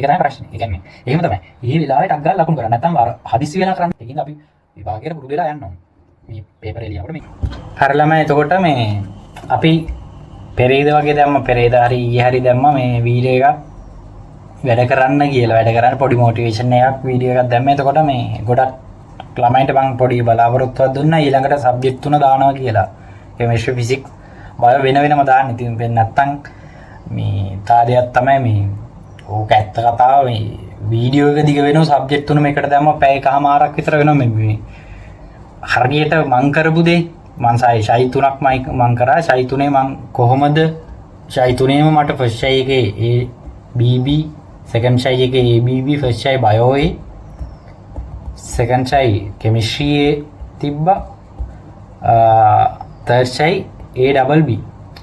ඒක තමයි ප්‍රශ්නේ. ඒ කියන්නේ එහෙම තමයි. මේ වෙලාවට අග්ගාල ලකුණු කරා. නැත්නම් හදිස්සි වෙලා කරන්න. ඒකින්ද අපි විභාගයට පුරුදු වෙලා යන්න ඕනේ. මේ පේපර් එක ලියනකොට මේ. හරි ළමයි එතකොට මේ අපි පෙරේද වගේ දැම්ම පෙරේද හරි ඊයේ හරි දැම්ම මේ වීඩියෝ එකක් වැඩ කරන්න කියලා වැඩ කරන්න පොඩි මොටිවේෂන් එකක් වීඩියෝ එකක් දැම්ම. එතකොට මේ ගොඩක් ළමයින්ට මම පොඩි බලාපොරොත්තුවක් දුන්නා ඊළඟට සබ්ජෙක්ට් තුන දානවා කියලා. කෙමිස්ට්‍රි ෆිසික්ස් බයෝ වෙන වෙනම දාන්න. ඉතින් වෙන්නේ නැත්තම් මේ තාදයක් තමයි මේ ඕක ඇත්ත කතාව මේ වීඩියෝ එක දිග වෙනව සබ්ජෙක්ට් තුනම එකට දැම්ම පැය එකමාරක් විතර වෙනවා මේ හරියට මං කරපු දේ මං ෂයි තුනක් මං කරා ෂයි තුනේ මං කොහොමද ෂයි තුනේම මට ෆස්ට් ෂයි එකේ ABB සෙකන්ඩ් ෂයි එකේ ABB ෆස්ට් ෂයි බයෝ ඒ සෙකන්ඩ් ෂයි කෙමිස්ට්‍රි ඒ තිබ්බා තර්ඩ් ෂයි ABB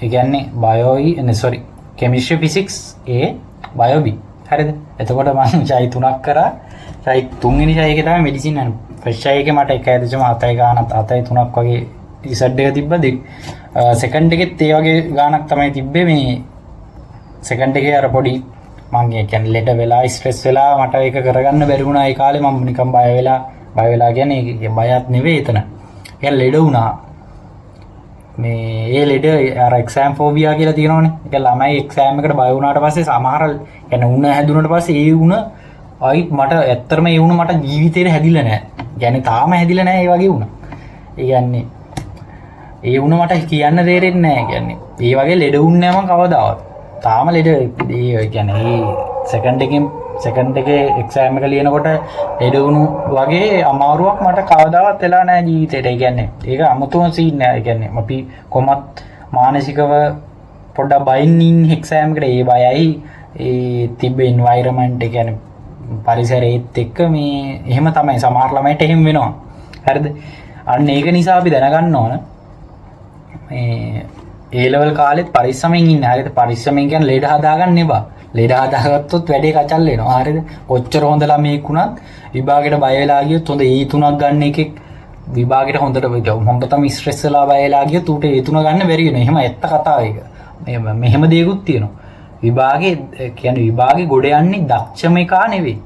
ඒ කියන්නේ bio sorry chemistry physics A bio B හරිද? එතකොට මම ෂයි තුනක් කරා. ෂයි තුන්වෙනි ෂයි එකේ තමයි මෙඩිසින් යන. ෆස්ට් ෂයි එකේ මට 1.7 ගානක් 7.3ක් වගේ රිසල්ට් එක තිබ්බා. සෙකන්ඩ් එකෙත් ඒ වගේ ගානක් තමයි තිබ්බේ. මේ සෙකන්ඩ් එකේ අර පොඩි මම කියන්නේ ලෙඩ වෙලා ස්ට්‍රෙස් වෙලා මට ඒක කරගන්න බැරි වුණා. ඒ කාලේ මම නිකන් බය වෙලා කියන්නේ බයත් නෙවෙයි එතන. ඒක ලෙඩ වුණා. මේ ඒ ලෙඩ අර එක්සෑම් ෆෝබියා කියලා තියෙනවනේ. ඒක ළමයි එක්සෑම් එකට බය වුණාට පස්සේ සමහර කියන්නේ උණ හැදුනට පස්සේ ඒ උණ ආයිත් මට ඇත්තටම ඒ උණ මට ජීවිතේට හැදිලා නැහැ. يعني තාම හැදිලා නැහැ ඒ වගේ උණ. ඒ කියන්නේ ඒ උණ මට කියන්න තේරෙන්නේ නැහැ. කියන්නේ ඒ වගේ ලෙඩ වුන්නේ නැහැ මම කවදාවත්. තාම ලෙඩ ඒ කියන්නේ ඒ සෙකන්ඩ් එකේ එක්සෑම් එක ලියනකොට ලෙඩ වුණු වගේ අමාරුවක් මට කවදාවත් වෙලා නැහැ ජීවිතේට. ඒ කියන්නේ ඒක අමුතුම සීන් නෑ. ඒ කියන්නේ අපි කොහොමත් මානසිකව පොඩ්ඩක් බයින් ඉන්න එක්සෑම් එකට ඒ බයයි ඒ තිබ්බ එන්වයරන්මන්ට් ඒ කියන්නේ පරිසරයේත් එක්ක මේ එහෙම තමයි සමහර ළමයිට එහෙම වෙනවා. හරිද? අන්න ඒක නිසා අපි දැනගන්න ඕන මේ A level කාලෙත් පරිස්සමෙන් ඉන්න. හරිද? පරිස්සමෙන් කියන්නේ ලෙඩ හදාගන්න එපා. ලෙඩ හදාගත්තොත් වැඩේ කචල් වෙනවා. හරිද? කොච්චර හොඳ ළමයෙක් වුණත් විභාගයට බය වෙලා ගියොත් හොඳ E3ක් ගන්න එකෙක් විභාගයට හොඳට හොඳටම ස්ට්‍රෙස් වෙලා බය වෙලා ගියොත් ඌට E3 ගන්න බැරි වෙනවා. එහෙම ඇත්ත කතාව ඒක. මෙහෙම දේකුත් තියෙනවා. විභාගේ ගොඩ යන්නේ දක්ෂම එකා නෙවෙයි.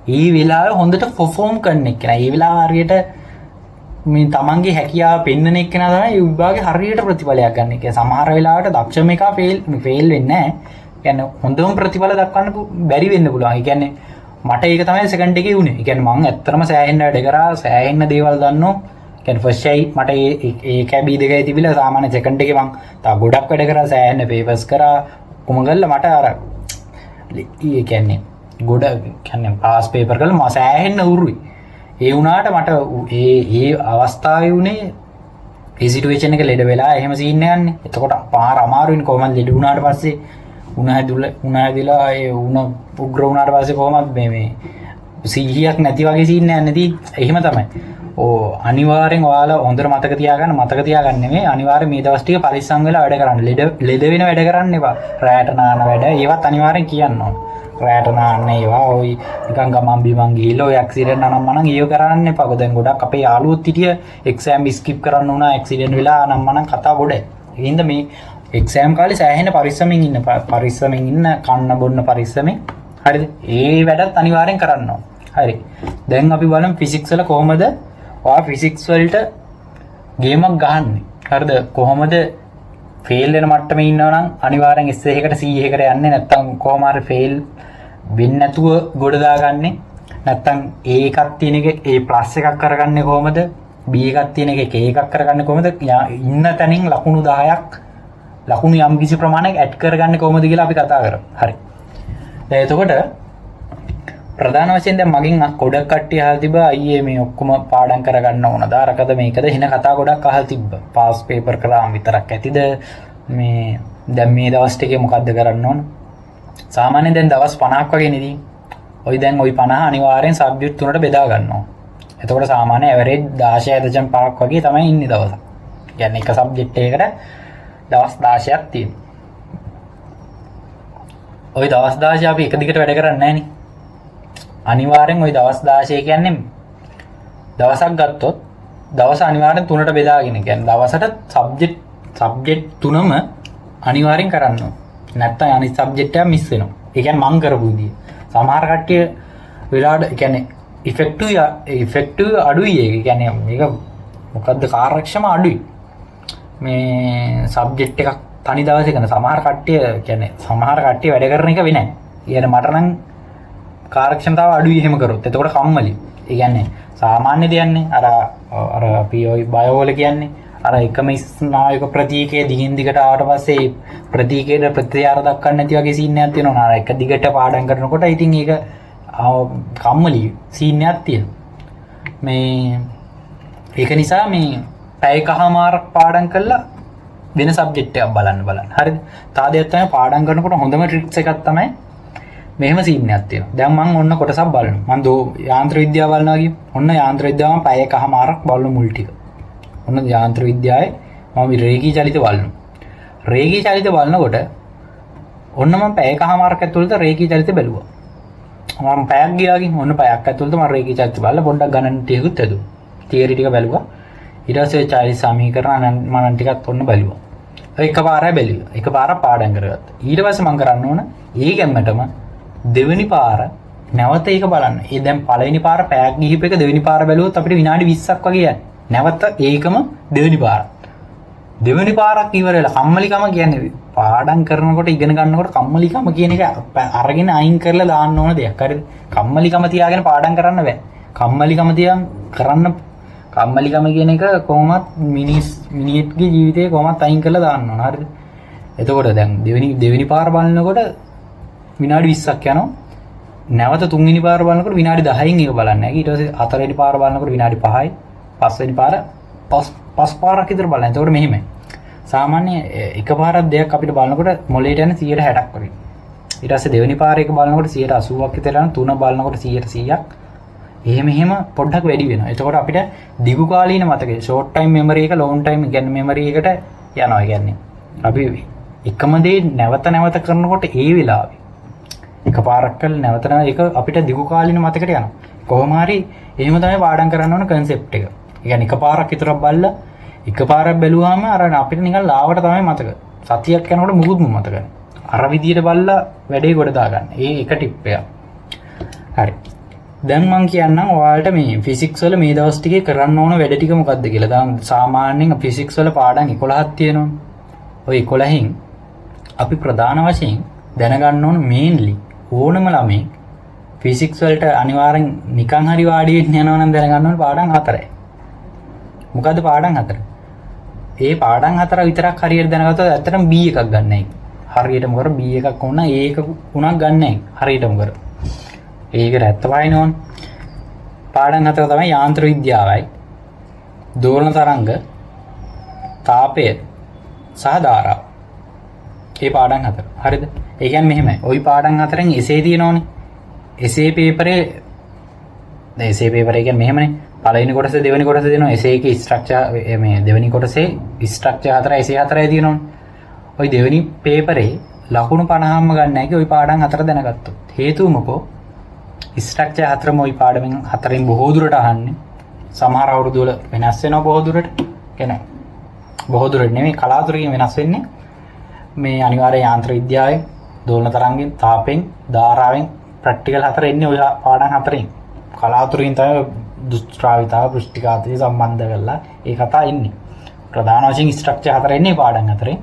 ඒ වෙලාවේ හොඳට perform කරන එක නෑ. ඒ වෙලාව හරියට මේ තමන්ගේ හැකියාව පෙන්වන එක නා තමයි විභාගේ හරියට ප්‍රතිඵලයක් ගන්න එක. සමහර වෙලාවට දක්ෂම එකා ෆේල් වෙන්නේ නැහැ. කියන්නේ හොඳම ප්‍රතිඵල දක්වන්න බැරි වෙන්න පුළුවන්. ඒ කියන්නේ මට ඒක තමයි සෙකන්ඩ් එකේ වුනේ. ඒ කියන්නේ මම ඇත්තටම සෑහෙන්න වැඩ කරා, සෑහෙන්න දේවල් දන්නෝ. කියන්නේ ෆස්ට් ෂයි මට ඒ කැබි දෙකයි තිබිලා සාමාන්‍ය සෙකන්ඩ් එකේ මම තා ගොඩක් වැඩ කරා, සෑහෙන්න පේපර්ස් කරා. කොහොම ගල්ලා මට අර ඒ කියන්නේ ගොඩ කියන්නේ පාස් පේපර් කරලා මම සෑහෙන්න උරුයි. ඒ වුණාට මට ඒ අවස්ථාවේ උනේ ඒ සිටුේෂන් එක ලෙඩ වෙලා එහෙම සීන් එකන්නේ. එතකොට පාර අමාරුයිනේ කොහොමද ලෙඩ වුණාට පස්සේ උණ හැදිලා ඒ උණ උග්‍ර වුණාට පස්සේ කොහොමද මේ සීහියක් නැති වගේ සීන් එකක් නැති. එහෙම තමයි. අනිවාර්යෙන් ඔයාලා හොඳට මතක තියාගන්න නෙමෙයි අනිවාර්යෙන් මේ දවස් ටික පරිස්සම් වෙලා වැඩ කරන්න. ලෙඩ වෙන වැඩ කරන්න එපා. රැයට නාන වැඩ ඒවත් අනිවාර්යෙන් කියන්න ඕන. රැයට නාන්න ඒවා ඔය නිකන් ගමන් බිමන් ගිහිල්ලා ඔය ඇක්සිඩන්ට් නම් මනම් ඒව කරන්න එපා. දැන් ගොඩක් අපේ යාළුවොත් හිටිය එක්සෑම් ස්කිප් කරන්න උනා ඇක්සිඩන්ට් වෙලා නම් මනම් කතා ගොඩයි. ඒකින්ද මේ එක්සෑම් කාලේ සෑහෙන පරිස්සමෙන් ඉන්න කන්න බොන්න පරිස්සමෙන්. හරිද? ඒ වැඩත් අනිවාර්යෙන් කරන්න ඕන. හරි. දැන් අපි බලමු ෆිසික්ස් වල කොහොමද ඔයා ෆිසික්ස් වලට ගේමක් ගහන්නේ. හරිද? කොහොමද ෆේල් වෙන මට්ටමේ ඉන්නවා නම් අනිවාර්යෙන් SA එකට C එකට යන්නේ. නැත්තම් කොහොම හරි ෆේල් වෙන්නේ නැතුව ගොඩ දාගන්නේ. නැත්තම් A එකක් තියෙන එක A+ එකක් කරගන්නේ කොහොමද? B එකක් තියෙන එක A එකක් කරගන්නේ කොහොමද? ඉන්න තැනින් ලකුණු 10ක් ලකුණු යම් කිසි ප්‍රමාණයක් ඇඩ් කරගන්නේ කොහොමද කියලා අපි කතා කරමු. හරි. දැන් එතකොට ප්‍රධාන වශයෙන් දැන් මගෙන් ගොඩක් කට්ටිය අහලා තිබ්බා අයියේ මේ ඔක්කොම පාඩම් කරගන්න ඕනද අරකද මේකද හින කතා ගොඩක් අහලා තිබ්බා. පාස් පේපර් කරාම විතරක් ඇතිද මේ දැන් මේ දවස් ටිකේ මොකද්ද කරන්න ඕන? සාමාන්‍යයෙන් දැන් දවස් 50ක් වගේ නෙදී. ওই දැන් ওই 50 අනිවාර්යෙන් සබ්ජෙක්ට් තුනට බෙදා ගන්නවා. එතකොට සාමාන්‍ය ඇවරේජ් 16.5ක් වගේ තමයි ඉන්නේ දවසක්. කියන්නේ එක සබ්ජෙක්ට් එකකට දවස් 16ක් තියෙනවා. ওই දවස් 16 අපි එක දිගට වැඩ කරන්නේ නැහැ නේ. අනිවාර්යෙන් ওই දවස් 16 කියන්නේ දවසක් ගත්තොත් දවස අනිවාර්යෙන් තුනට බෙදාගෙන කියන්නේ දවසට සබ්ජෙක්ට් තුනම අනිවාර්යෙන් කරන්න ඕන. නැත්නම් අනිත් සබ්ජෙක්ට් එක මිස් වෙනවා. ඒ කියන්නේ මං කරපු විදිය. සමහර කට්ටිය වෙලාවට කියන්නේ ඉෆෙක්ටිව් අඩුයි ඒක. කියන්නේ මේක මොකද්ද කාර්යක්ෂම අඩුයි. මේ සබ්ජෙක්ට් එකක් තනි දවසේ කරන සමහර කට්ටිය කියන්නේ සමහර කට්ටිය වැඩ කරන එක වෙන්නේ. කියන්නේ මට නම් කාර්යක්ෂමතාව අඩුයි එහෙම කරොත්. එතකොට කම්මැලි. ඒ කියන්නේ සාමාන්‍ය දෙයන්නේ අර අපි ඔය බයෝවල කියන්නේ අර එකම ස්නායුක ප්‍රතිකයේ දිගින් දිගට ආවට පස්සේ ප්‍රතිකයේ ප්‍රතිචාර දක්වන්න නැති වගේ සීන් එකක් තියෙනවා. අර එක දිගට පාඩම් කරනකොට ඉතින් ඒක කම්මැලි සීන් එකක් තියෙනවා. මේ ඒක නිසා මේ පැයකමාරක් පාඩම් කළා වෙන සබ්ජෙක්ට් එකක් බලන්න. හරිද? තාදයක් තමයි පාඩම් කරනකොට හොඳම ට්‍රික්ස් එකක් තමයි මෙහෙම සීන් එකක් තියෙනවා. දැන් මම ඔන්න කොටසක් බලනවා. මම යාන්ත්‍ර විද්‍යාව බලනවා කියමු. ඔන්න යාන්ත්‍ර විද්‍යාව මම පැයකමාරක් බලන මුල් ටික. ඔන්න යාන්ත්‍ර විද්‍යාවේ මම රේඛී චලිත බලනවා. රේඛී චලිත බලනකොට ඔන්න මම පැයකමාරක් ඇතුළත රේඛී චලිත බැලුවා. මම පැයක් ගියා කින් ඔන්න පැයක් ඇතුළත මම රේඛී චලිත බලලා පොඩ්ඩක් ගණන් ටිකකුත් ඇදුවා. තියරි ටික බැලුවා. ඊට පස්සේ චෛත්‍ය සමීකරණ මනන් ටිකත් ඔන්න බැලුවා. එකපාරයි බැලුවා. එකපාරක් පාඩම් කරගත්තා. ඊට පස්සේ මම කරන්න ඕන ඒකෙන්නටම දෙවෙනි පාර නැවත ඒක බලන්න. ඒ දැන් පළවෙනි පාර පැයක් ගිහිප එක දෙවෙනි පාර බැලුවොත් අපිට විනාඩි 20ක් වගේ යන්නේ. නැවත ඒකම දෙවෙනි පාර. දෙවෙනි පාරක් ඉවර වෙලා කම්මැලිකම කියන්නේ පාඩම් කරනකොට ඉගෙන ගන්නකොට කම්මැලිකම කියන එක අරගෙන අයින් කරලා දාන්න ඕන දෙයක්. හරිද? කම්මැලිකම තියාගෙන පාඩම් කරන්න බෑ. කම්මැලිකම තියන් කරන්න කම්මැලිකම කියන එක කොහොමත් මිනිත්ගේ ජීවිතේ කොහොමත් අයින් කරලා දාන්න ඕන. හරිද? එතකොට දැන් දෙවෙනි පාර බලනකොට විනාඩි 20ක් යනවා. නැවත තුන්වෙනි පාර බලනකොට විනාඩි 10න් ඒක බලන්න නැහැ. ඊට පස්සේ හතරවෙනි පාර බලනකොට විනාඩි 5යි. පස්වෙනි පාර පස් පාරක් විතර බලන්න. එතකොට මෙහෙමයි. සාමාන්‍ය එකපාරක් දෙයක් අපිට බලනකොට මොළයට යන 160ක් වගේ. ඊට පස්සේ දෙවෙනි පාර එක බලනකොට 180ක් විතර යන තුන බලනකොට 100ක්. එහෙම පොඩ්ඩක් වැඩි වෙනවා. එතකොට අපිට දිගු කාලීන මතකය ෂෝට් ටයිම් මෙමරි එක ලොන්ග් ටයිම් කියන්නේ මෙමරි එකට යනවා. කියන්නේ අපි එකම දේ නැවත කරනකොට ඒ වෙලාවේ එකපාරක් කළා නැවත ඒක අපිට දිගු කාලීන මතකයට යනවා. කොහොම හරි එහෙම තමයි පාඩම් කරන්න ඕන කන්සෙප්ට් එක. ඒ කියන්නේ එකපාරක් විතරක් බලලා එකපාරක් බැලුවාම අර අපිට නිකන් ලාවට තමයි මතක. සතියක් යනකොට මුකුත්ම මතක නැහැ. අර විදියට බලලා වැඩේ ගොඩ දාගන්න. ඒ එක ටිප් එකක්. හරි. දැන් මම කියන්නම් ඔයාලට මේ ෆිසික්ස් වල මේ දවස් ටිකේ කරන්න ඕන වැඩ ටික මොකක්ද කියලා. දැන් සාමාන්‍යයෙන් ෆිසික්ස් වල පාඩම් 11ක් තියෙනවනේ. ওই 11න් අපි ප්‍රධාන වශයෙන් දැනගන්න ඕන මේන්ලි ඕනම ළමයි ෆිසික්ස් වලට අනිවාර්යෙන් නිකන් හරි වාඩි වෙන්න යනවා නම් දැනගන්න ඕන පාඩම් 4යි. මොකද්ද පාඩම් 4? ඒ පාඩම් 4 විතරක් හරියට දැනගත්තොත් ඇත්තටම B එකක් ගන්නයි. හරියටම කර B එකක් වුණා A එකක් උනක් ගන්නයි. හරියටම කර. ඒකට ඇත්ත වයින් ඕන. පාඩම් 4 තමයි යාන්ත්‍ර විද්‍යාවයි. දෝලන තරංග, තාපය සහ ධාරාව. ඒ පාඩම් 4. හරිද? ඒ කියන්නේ මෙහෙමයි. ওই පාඩම් 4න් එසේ තියෙනවනේ. එසේ පේපරේ එසේ පේපරේ කියන්නේ මෙහෙමනේ. පළවෙනි කොටස දෙවෙනි කොටස දෙනවා. එසේ එකේ ස්ට්‍රක්චර් මේ දෙවෙනි කොටසේ ස්ට්‍රක්චර් 4 එසේ 4යි තියෙනවනේ. ওই දෙවෙනි පේපරේ ලකුණු 50ක්ම ගන්න නැහැ. ওই පාඩම් 4 දැනගත්තොත්. හේතුව මොකෝ? ස්ට්‍රක්චර් 4ම ওই පාඩමෙන් 4න් බොහෝ දුරට අහන්නේ. සමහර අවුරුදු වල වෙනස් වෙනවා බොහෝ දුරට. කියන්නේ බොහෝ දුරට නෙමෙයි කලාතුරකින් වෙනස් වෙන්නේ. මේ අනිවාර්ය යාන්ත්‍ර විද්‍යාවේ දෝලන තරංගෙන්, තාපෙන්, ධාරාවෙන් ප්‍රැක්ටිකල් 4 එන්නේ ওই පාඩම් 4න්. කලාතුරකින් තමයි දුෂ්ටාවිතාව පෘෂ්ටිකාතය සම්බන්ධ කරලා ඒ කතා එන්නේ. ප්‍රධාන වශයෙන් ස්ට්‍රක්චර් 4 එන්නේ පාඩම් 4න්.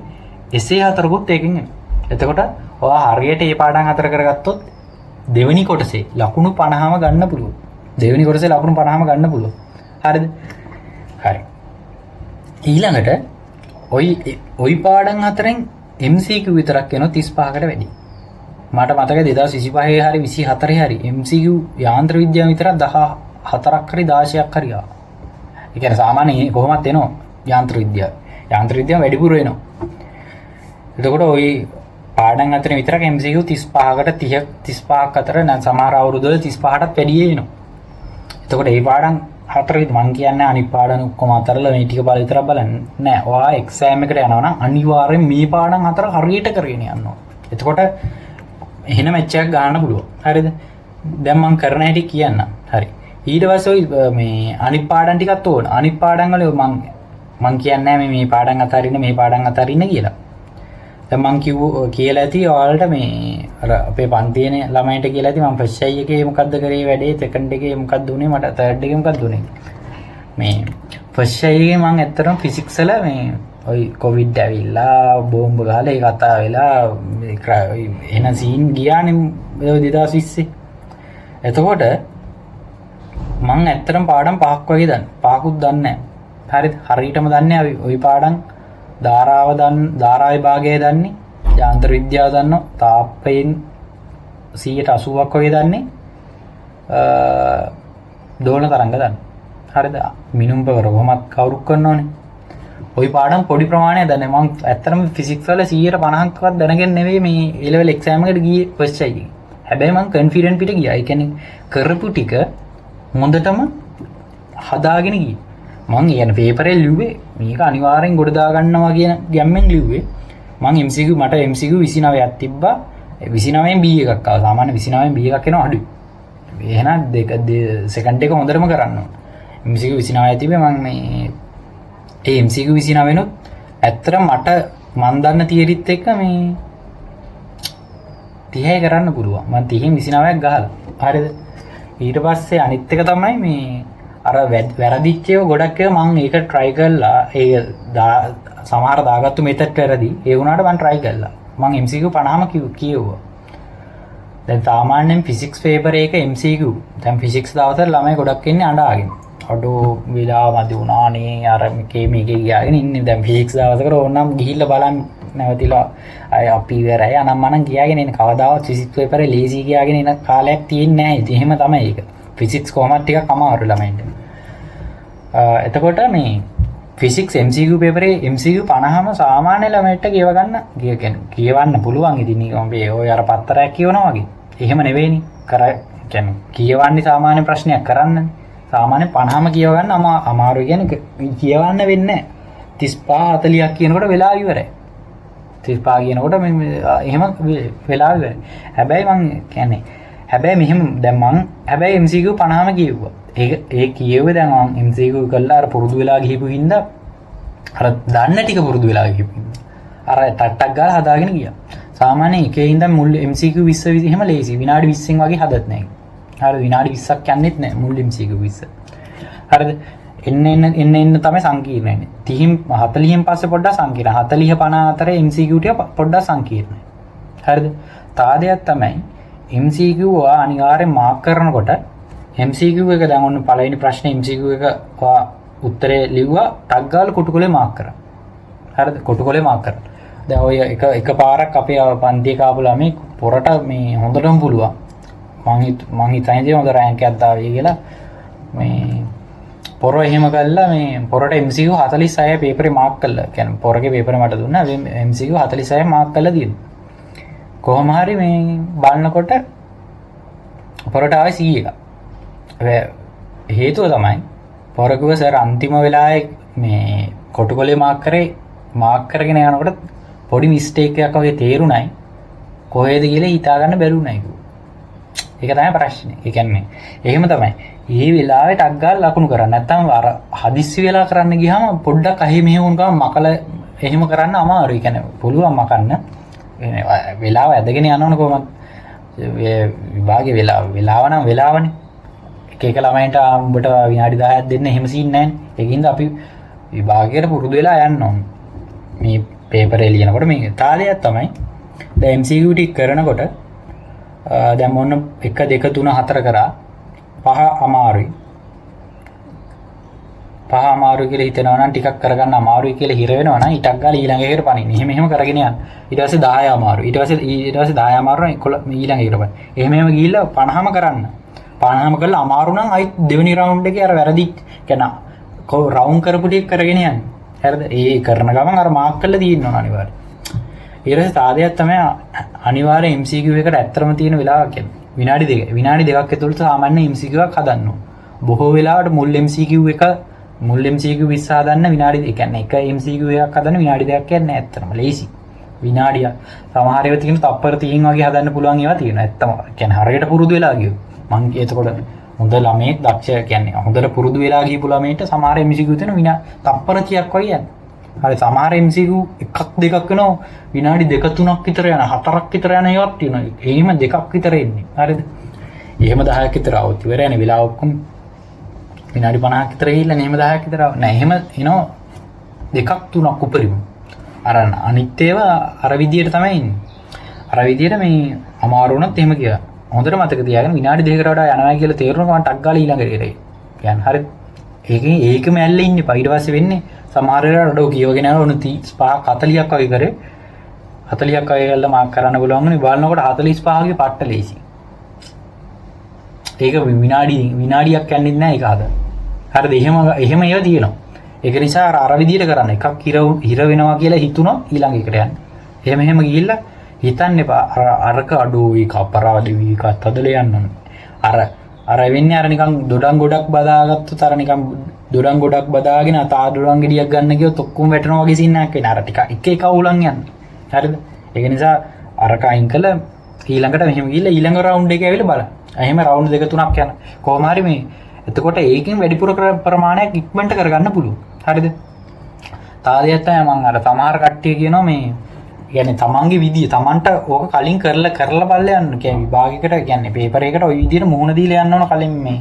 එසේ 4කුත් ඒකෙන් එන්නේ. එතකොට ඔයා හරියට මේ පාඩම් 4 කරගත්තොත් දෙවෙනි කොටසේ ලකුණු 50ම ගන්න පුළුවන්. දෙවෙනි කොටසේ ලකුණු 50ම ගන්න පුළුවන්. හරිද? හරි. ඊළඟට ওই පාඩම් 4න් MCQ විතරක් එනවා 35කට වැඩි. මට මතකයි 2025 හරි 24 හරි MCQ යාන්ත්‍ර විද්‍යාව විතර 14ක් හරි 16ක් හරි ආවා. ඒ කියන්නේ සාමාන්‍යයෙන් කොහොමත් එනවා යාන්ත්‍ර විද්‍යාව. යාන්ත්‍ර විද්‍යාව වැඩිපුර එනවා. එතකොට ওই පාඩම් 4 විතරක් MCQ 35කට 35ක් අතර නම් සමහර අවුරුදු වල 35ටත් වැඩි එනවා. එතකොට මේ පාඩම් 4 මං කියන්නේ අනිත් පාඩම් ඔක්කොම අතරලා මේ ටික බල විතරක් බලන්න නෑ. ඔයා එක්සෑම් එකට යනවා නම් අනිවාර්යෙන් මේ පාඩම් 4 හරියට කරගෙන යන්න ඕන. එතකොට එහෙන මැච් එකක් ගන්න පුළුවන්. හරිද? දැන් මම කරන හැටි කියන්න. හරි. ඊට පස්සේ මේ අනිත් පාඩම් ටිකත් ඕන. අනිත් පාඩම් වල මම කියන්නේ මේ පාඩම් අතරින්න මේ පාඩම් අතරින්න කියලා. දැන් මං කියලා ඇති ඔයාලට මේ අර අපේ පන්තියේ ළමයින්ට කියලා ඇති මම ෆස්ට් අයි එකේ මොකද්ද කරේ වැඩේ සෙකන්ඩ් එකේ මොකද්ද උනේ මට තර්ඩ් එකේ මොකද්ද උනේ මේ ෆස්ට් අයි එකේ මං ඇත්තටම ෆිසික්ස් වල මේ ඔයි කොවිඩ් ඇවිල්ලා බෝම්බ ගහලා ඒ කතා වෙලා එන සීන් ගියානේ 2020 එතකොට මං ඇත්තටම පාඩම් 5ක් වගේ දන්න 5කුත් දන්නේ නැහැ හරිද හරියටම දන්නේ ওই පාඩම් ධාරා විභාගය දන්නේ යාන්ත්‍ර විද්‍යාව දන්නවා තාපයෙන් 80%ක් වගේ දන්නේ දෝලන තරංග දන්න හරිද මිනුම් පවර කොහොමත් කවුරුත් කරනවනේ ওই පාඩම් පොඩි ප්‍රමාණයක් දන්නේ මම ඇත්තටම ෆිසික්ස් වල 150%ක්වත් දැනගෙන නෙවෙයි මේ A level exam එකට ගියේ ෆස්ට් අයි එකේ හැබැයි මම කන්ෆිඩන්ට් පිට ගියා ඒ කියන්නේ කරපු ටික හොඳටම හදාගෙන ගියේ මං කියන පේපරේ ලිව්වේ මේක අනිවාර්යෙන් ගොඩ දා ගන්නවා කියන ගැම්මෙන් ලිව්වේ මං MCQ මට MCQ 29ක් තිබ්බා 29න් B එකක් ආවා සාමාන්‍ය 29න් B එකක් එනවා අඩුයි එහෙනම් දෙක සෙකන්ඩ් එක හොඳටම කරන්න ඕන MCQ 29 තිබ්බේ මං මේ ඒ MCQ 29 නුත් ඇත්තට මට මන් දන්න තියරිත් එක්ක මේ 30 කරන්න පුළුවන් මං 30න් 29ක් ගහලා හරිද ඊට පස්සේ අනිත් එක තමයි මේ අර වැරදිච්ච ඒවා ගොඩක් ඒවා මම ඒක try කරලා ඒ සමහර දාගත්තු මෙතඩ් වැරදි ඒ වුණාට මම try කළා මම MCQ 50ම කියෙව්වා දැන් සාමාන්‍යයෙන් ෆිසික්ස් පේපර් එක MCQ දැන් ෆිසික්ස් දවසට ළමයි ගොඩක් ඉන්නේ අඬාගෙන අඩෝ වෙලාව මදි වුණානේ අර මේකේ ගියාගෙන ඉන්නේ දැන් ෆිසික්ස් දවසකට ඕනනම් ගිහිල්ලා බලන්න නැවතිලා අය අපි ඉවරයි අනම්මනම් ගියාගෙන ඉන්නේ කවදාවත් ෆිසික්ස් පේපරේ ලේසි ගියාගෙන ඉන්න කාලයක් තියෙන්නේ නැහැ ඉතින් එහෙම තමයි ඒක ෆිසික්ස් කොහොමද ටිකක් අමාරු ළමයින්ට එතකොට මේ ෆිසික්ස් MCQ පේපරේ MCQ 50ම සාමාන්‍ය ළමයින්ට කියවන්න පුළුවන් ඉතින් මේ ඔය අර පත්තරයක් කියවනවා වගේ එහෙම නෙවෙයිනේ කියන්නේ කියවන්නේ සාමාන්‍ය ප්‍රශ්නයක් කරන්නේ සාමාන්‍ය 50ම කියව ගන්න අමාරු කියන්නේ කියවන්න වෙන්නේ 35 40ක් කියනකොට වෙලා ඉවරයි 35 කියනකොට එහෙම වෙලා ඉවරයි හැබැයි මං කියන්නේ හැබැයි මෙහෙම දැන් මං හැබැයි MCQ 50ම කියෙව්වා ඒ කියෙව්වේ දැන් මං MCQ කළා අර පුරුදු වෙලා ගිහපු හින්දා අර දන්න ටික පුරුදු වෙලා ගිහපු හින්දා අර ටක් ගාලා හදාගෙන ගියා සාමාන්‍යයෙන් එකේ ඉඳන් මුල් MCQ 20 එහෙම ලේසි විනාඩි 20න් වගේ හදත් නැහැ හරිද විනාඩි 20ක් යන්නෙත් නැහැ මුල් MCQ 20 හරිද එන්න තමයි සංකීර්ණ වෙන්නේ 30 40න් පස්සේ පොඩ්ඩක් සංකීර්ණ 40 50 අතර MCQ ටික පොඩ්ඩක් සංකීර්ණයි හරිද තාදයක් තමයි MCQ අනිවාර්යෙන් මාක් කරනකොට MCQ එක දැන් ඔන්න පළවෙනි ප්‍රශ්නේ MCQ එක උත්තරේ ලිව්වා ටක් ගාලා කොටුකොලේ මාක් කරා හරිද කොටුකොලේ මාක් කරා දැන් ඔය එක පාරක් අපේ පන්තියේ කාපු ළමයි පොරට මේ හොඳටම පුළුවන් මං හිතන්නේ හොඳ රෑන්ක් එකක් දාවි කියලා මේ පොර එහෙම කළා මේ පොරට MCQ 46 පේපරේ මාක් කළා කියන්නේ පොරගේ පේපරේ මට දුන්නා MCQ 46 මාක් කළා දිනවා කොහොම හරි මේ බලනකොට පොරට ආවේ 100 එකක් හේතුව තමයි පොරකුව සර් අන්තිම වෙලාවේ මේ කොටුකොලේ මාක් කරගෙන යනකොට පොඩි මිස්ටේක් එකක් වගේ තේරුණයි කොහෙද කියලා හිතා ගන්න බැරුණයි ඒක තමයි ප්‍රශ්නේ. ඒ කියන්නේ එහෙම තමයි. මේ වෙලාවේ ටක් ගාලා ලකුණු කරන්න. නැත්තම් අර හදිස්සි වෙලා කරන්න ගියාම පොඩ්ඩක් අහි මෙහෙ වුණ ගමන් මකල එහෙම කරන්න අමාරුයි. කියන්නේ පුළුවන් මකන්න. වෙලාව ඇදගෙන යනවනේ කොහොමද? විභාගේ වෙලාව නම් වෙලාවනේ. එක ළමයින්ට උඹට විනාඩි 10ක් දෙන්න එහෙම සීන් නැහැ. ඒකින්ද අපි විභාගයට පුරුදු වෙලා යන්න ඕනේ. මේ පේපරේ ලියනකොට මේ තාලයක් තමයි. දැන් MCQ ටික කරනකොට දැන් මොන 1 2 3 4 කරා 5 අමාරුයි 5 අමාරුයි කියලා හිතනවා නම් ටිකක් කරගන්න අමාරුයි කියලා හිර වෙනවා නම් ඊටක් ගාලා ඊළඟ එකට පනින්න. එහෙම කරගෙන යන්න. ඊට පස්සේ 10 අමාරුයි. ඊට පස්සේ 10 අමාරු නම් 11 ඊළඟ එකට පනින්න. එහෙම ගිහිල්ලා 50ම කරන්න. 50ම කරලා අමාරු නම් ආයි දෙවෙනි රවුන්ඩ් එකේ අර වැරදි කියන රවුන්ඩ් කරපු ටික කරගෙන යන්න. හරිද? ඒ කරන ගමන් අර මාක් කරලා තියෙන්න ඕන අනිවාර්යයෙන්. ඊට පස්සේ සාදයක් තමයි අනිවාර්ය MCQ එකට ඇත්තටම තියෙන වෙලාවක් කියන්නේ. විනාඩි දෙකක් ඇතුළත සාමාන්‍ය MCQ එකක් හදන්න ඕන. බොහෝ වෙලාවට මුල් MCQ 20 හදන්න විනාඩි ඒ කියන්නේ එක MCQ එකක් හදන්න විනාඩි දෙකක් කියන්නේ ඇත්තටම ලේසි. විනාඩිය සමහර ඒවා තියෙන තප්පර 30 වගේ හදන්න පුළුවන් ඒවා තියෙනවා. ඇත්තම කියන්නේ හරියට පුරුදු වෙලා ගියොත් මං එතකොට හොඳ ළමයෙක් දක්ෂ කියන්නේ හොඳට පුරුදු වෙලා ගියපු ළමයට සමහර MCQ තියෙන තප්පර 30ක් වගේ යන්නේ. හරි සමහර MCQ එකක් දෙකක් වෙනවා විනාඩි 2-3ක් විතර යන 4ක් විතර යන ඒවාක් තියෙනවා. එහෙම දෙකක් විතර එන්නේ. හරිද? එහෙම 10ක් විතර આવුත් ඉවරයනේ වෙලාව ඔක්කොම විනාඩි 50ක් විතර ගිහිල්ලා එහෙම 10ක් විතර නෑ එහෙම එනවා දෙකක් තුනක් උපරිම. අර අනිත් ඒවා අර විදියට තමයි ඉන්නේ. අර විදියට මේ අමාරු වුණත් එහෙම කියලා. හොඳට මතක තියාගන්න විනාඩි 2කට වඩා යනවා කියලා තේරුණා මම ටක් ගාලා ඊළඟට එරේ. කියන්නේ හරිද? ඒකම ඇල්ලේ ඉන්නේ. ඊට පස්සේ වෙන්නේ සමහර වෙලාවට අඩෝ කියවගෙන යනවා උණු 35 40ක් වගේ කරේ 40ක් වගේ කරලා මාක් කරන්න පුළුවන් වුණේ බලනකොට 45ගේ පට්ට ලේසි. ඒක විනාඩියක් යන්නේ නැහැ ඒක අද. හරිද? එහෙම ඒවා තියෙනවා. ඒක නිසා අර විදියට කරන්න එකක් හිර වෙනවා කියලා හිතුණොත් ඊළඟ එකට යන්න. එහෙම ගිහිල්ලා හිතන්න එපා අරක අඩෝ ඒක අපරාධ වීකත් හදලා යන්න ඕනේ. අර වෙන්නේ අර නිකන් දොඩම් ගොඩක් බදාගත්තොත් අර නිකන් දොඩම් ගොඩක් බදාගෙන තා දොඩම් ගෙඩියක් ගන්න ගියොත් ඔක්කොම වැටෙනවා වගේ සීන් එකක් වෙන. අර ටික එක අවුලන් යන්න. හරිද? ඒක නිසා අරක අයින් කළා ඊළඟට මෙහෙම ගිහිල්ලා ඊළඟ රවුන්ඩ් එකේ ඇවිල්ලා බලන්න. එහෙම රවුන්ඩ් 2-3ක් යන. කොහොම හරි මේ එතකොට ඒකෙන් වැඩිපුර ප්‍රමාණයක් ඉක්මනට කරගන්න පුළුවන්. හරිද? තාලියක් තමයි මම අර සමහර කට්ටිය කියනවා මේ කියන්නේ තමන්ගේ විදිය තමන්ට ඕක කලින් කරලා බලලා යන්න. කියන්නේ විභාගයකට කියන්නේ පේපර් එකකට ওই විදියට මුහුණ දීලා යන්න ඕන කලින් මේ.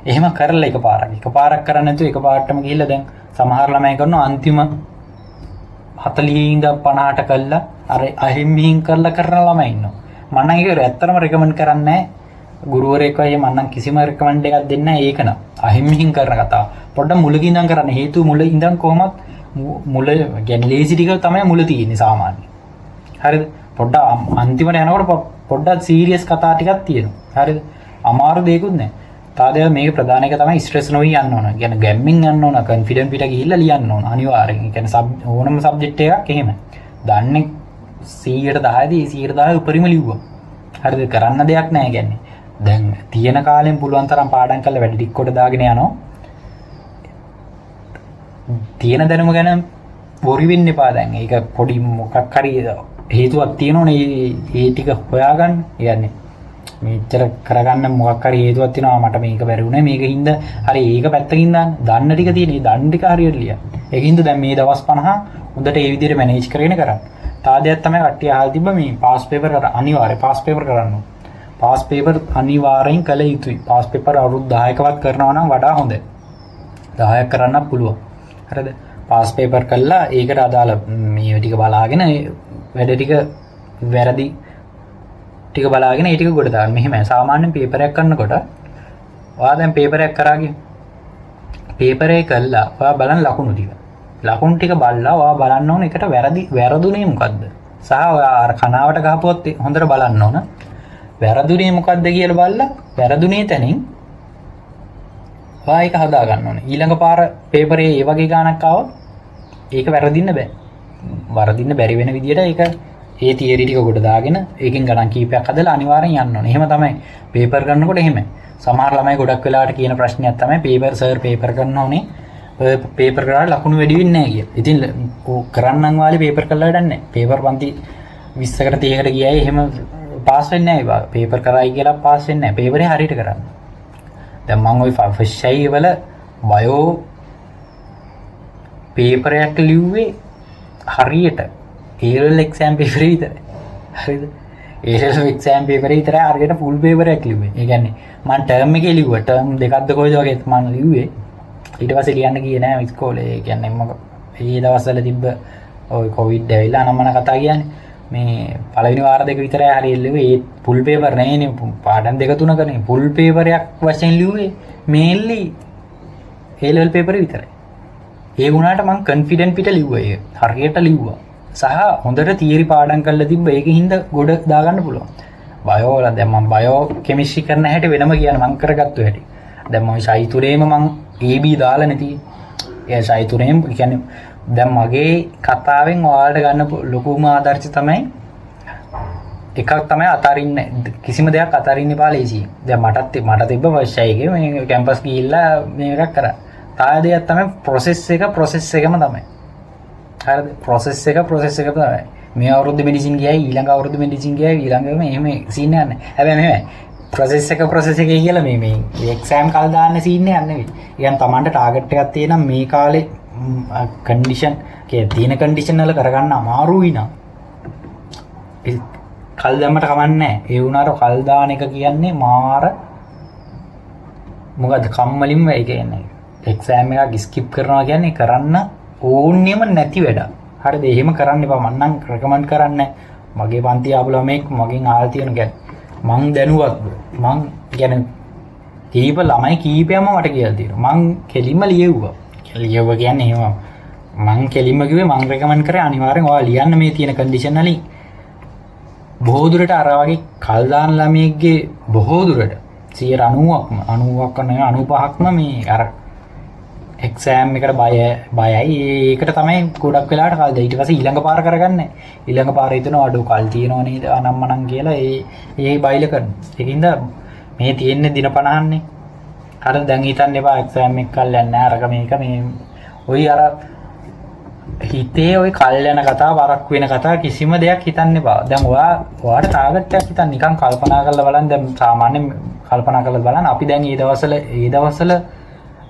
එහෙම කරලා එකපාරක් කරන්නේ නැතුව එකපාරටම ගිහිල්ලා දැන් සමහර ළමයි කරනවා අන්තිම 40 ඉඳන් 50ට කළා අර අහිම්මින් කරලා කරන ළමයි ඉන්නවා. මම නම් ඒක ඇත්තටම රෙකමන්ඩ් කරන්නේ නැහැ. ගුරුවරයෙක් වගේ මම නම් කිසිම රෙකමන්ඩ් එකක් දෙන්නේ නැහැ ඒක නම්. අහිම්මින් කරන කතාව. පොඩ්ඩක් මුලක ඉඳන් කරන්න. හේතුව මුල ඉඳන් කොහොමත් මුල කියන්නේ ලේසි ටික තමයි මුල තියෙන්නේ සාමාන්‍යයෙන්. හරිද? පොඩ්ඩක් අන්තිමට යනකොට පොඩ්ඩක් සීරියස් කතා ටිකක් තියෙනවා. හරිද? අමාරු දෙයක්වත් නැහැ. තාදේ මේක ප්‍රධාන එක තමයි ස්ට්‍රෙස් නොවි යන්න ඕන. කියන්නේ ගැම්මින් යන්න ඕන, කොන්ෆිඩන්ට් පිට ගිහිල්ලා ලියන්න ඕන අනිවාර්යෙන්. ඒ කියන්නේ ඕනම සබ්ජෙක්ට් එකක් එහෙම. දන්නේ 100%දී 100% උපරිම ලිව්වා. හරිද? කරන්න දෙයක් නැහැ කියන්නේ. දැන් තියෙන කාලෙන් පුළුවන් තරම් පාඩම් කරලා වැඩි ටික කොට දාගෙන යනවා. තියෙන දැනුම ගැන වොරි වෙන්න එපා දැන්. ඒක පොඩි මොකක් හරි හේතුවක් තියෙනවනේ ඒ ටික හොයාගන්න. කියන්නේ මෙච්චර කරගන්න මොකක් හරි හේතුවක් තියෙනවා මට මේක බැරි වුණා මේකින්ද හරි ඒක පැත්තකින් දාන්න. දන්න ටික තියෙන. ඒ දන්න ටික හරියට ලියන්න. ඒකින්ද දැන් මේ දවස් 50 හොඳට ඒ විදිහට මැනේජ් කරගෙන කරන්න. තාදයක් තමයි කට්ටිය අහලා තිබ්බ මේ පාස් පේපර් අනිවාර්යයෙන් පාස් පේපර් කරන්න ඕන. පාස් පේපර් අනිවාර්යෙන් කළ යුතුයි. පාස් පේපර් අවුරුදු 10කවත් කරනවා නම් වඩා හොඳයි. 10ක් කරන්න පුළුවන්. හරිද? පාස් පේපර් කළා ඒකට අදාළ මේ ටික බලාගෙන වැඩ ටික වැරදි ටික බලාගෙන ඒ ටික ගොඩ දාන්න. මෙහෙමයි සාමාන්‍යයෙන් පේපර් එකක් කරනකොට ඔයා දැන් පේපර් එකක් කරාගේ පේපර් එක කළා ඔයා බලන්න ලකුණු ටික බලලා ඔයා බලන්න ඕන එකට වැරදුනේ මොකද්ද සහ ඔයා අර කනාවට ගහපුවොත් හොඳට බලන්න ඕන වැරදුනේ මොකද්ද කියලා බලලා වැරදුනේ තැනින් ඔයා ඒක හදා ගන්න ඕනේ. ඊළඟ පාර පේපරේ ඒ වගේ ගානක් ආවොත් ඒක වැරදින්න බෑ. වරදින්න බැරි වෙන විදියට ඒක ඒ තියරි ටික කොට දාගෙන ඒකෙන් ගණන් කීපයක් හදලා අනිවාර්යෙන් යන්න ඕනේ. එහෙම තමයි පේපර් කරනකොට එහෙමයි. සමහර ළමයි ගොඩක් වෙලාවට කියන ප්‍රශ්නයක් තමයි පේපර් සර් පේපර් කරන්න ඕනේ. පේපර් කරාට ලකුණු වැඩි වෙන්නේ නැහැ කියලා. ඉතින් කරන්නම් වාලේ පේපර් කළා වැඩක් නැහැ. පේපර් පන්ති 20කට 30කට ගියයි එහෙම පාස් වෙන්නේ නැහැ. පේපර් කරායි කියලා පාස් වෙන්නේ නැහැ. පේපරේ හරියට කරන්න. දැන් මම ওই ෆස්ට් වල බයෝ පේපර් එකක් ලිව්වේ හරියට A-level exam paper විතරයි. හරිද? A-level exam paper විතරයි හරියට full paper එකක් ලිව්වේ. ඒ කියන්නේ මම term එකේ ලිව්වා. term දෙකක්ද කොයිද වගේ මම ලිව්වේ. ඊට පස්සේ ලියන්න ගියේ නෑ ඉස්කෝලේ. ඒ කියන්නේ මම ඒ දවස්වල තිබ්බ ওই කොවිඩ් ඇවිල්ලා අනම්මන කතා කියන්නේ. මේ පළවෙනි වාර දෙක විතරයි හරියට ලිව්වේ. ඒ full paper නෙවෙයිනේ. පාඩම් දෙක තුනකනේ full paper එකක් වශයෙන් ලිව්වේ. mainly A-level paper විතරයි. ඒ වුණාට මම confident පිට ලිව්වා ඒක. හරියට ලිව්වා. සහ හොඳට තියරි පාඩම් කරලා තිබ්බ ඒකින්ද ගොඩ දාගන්න පුළුවන්. බයෝ වල දැන් මම බයෝ කෙමිස්ට්‍රි කරන හැටි වෙනම කියන්නේ මම කරගත්තු හැටි. දැන් මම ශෛතුරේම මම AB දාලා නැති. ඒ ශෛතුරේම කියන්නේ දැන් මගේ කතාවෙන් ඔයාලට ගන්න ලොකුම ආදර්ශය තමයි එකක් තමයි අතරින්න කිසිම දෙයක් අතරින්න එපා ලේසියි. දැන් මට තිබ්බ ෆස්ට් එකේ මේ කැම්පස් ගිහිල්ලා මේකක් කරා. තාය දෙයක් තමයි ප්‍රොසෙස් එකම තමයි. හරිද? ප්‍රොසෙස් එක තමයි. මේ අවුරුද්ද මෙඩිසින් ගියයි ඊළඟ අවුරුද්ද මෙඩිසින් ගියයි ඊළඟම එහෙම සීන් යන්නේ. හැබැයි මෙහෙමයි. ප්‍රොසෙස් එක කියලා මේ එක්සෑම් කල් දාන්න සීන් එක නෙවෙයි. يعني Tamanට ටාගට් එකක් තියෙනම් මේ කාලේ කන්ඩිෂන් තියෙන කන්ඩිෂන් වල කරගන්න අමාරුයි නම් කල් දැම්මට කමන්නේ. ඒ වුණාට කල් දාන එක කියන්නේ මාර මොකද කම්මලින්ම ඒ කියන්නේ එක්සෑම් එකක් ස්කිප් කරනවා කියන්නේ කරන්න ඕන්නෙම නැති වැඩ. හරිද? එහෙම කරන්න එපා. මම නම් රෙකමන්ඩ් කරන්නේ මගේ පන්ති ආපු ළමෙක් මගෙන් ආලා තියෙන කියන්නේ මං දැනුවත් මං කියන්නේ කීප ළමයි කීපයක්ම මට කියලා තියෙනවා. මං කෙලින්ම ලියුවා. ලියුවා කියන්නේ එහෙම මං කෙලින්ම කිව්වේ මං රෙකමන්ඩ් කරේ අනිවාර්යෙන් ඔයා ලියන්න මේ තියෙන කන්ඩිෂන් වලින්. බොහෝ දුරට අර වගේ කල් දාන ළමයෙක්ගේ බොහෝ දුරට 90%ක්ම නෙවෙයි 95%ක්ම මේ අර එක්සෑම් එකට බයයි. ඒකට තමයි ගොඩක් වෙලාවට කල් දෙයි. ඊට පස්සේ ඊළඟ පාර කරගන්නේ. ඊළඟ පාර හිතනවා අඩෝ කල් තියෙනව නේද අනම්මනම් කියලා ඒ බයිල කරනවා. ඒකින්ද මේ තියෙන්නේ දින 50න්නේ. අර දැන් හිතන්න එපා එක්සෑම් එක කල් යන්නේ නැහැ. අරක මේක මේ ওই අර හිතේ ওই කල් යන කතා වරක් වෙන කතා කිසිම දෙයක් හිතන්න එපා. දැන් ඔයාට ටාගට් එකක් හිතන්න නිකන් කල්පනා කරලා බලන්න. දැන් සාමාන්‍යයෙන් කල්පනා කරලා බලන්න අපි දැන් ඒ දවස්වල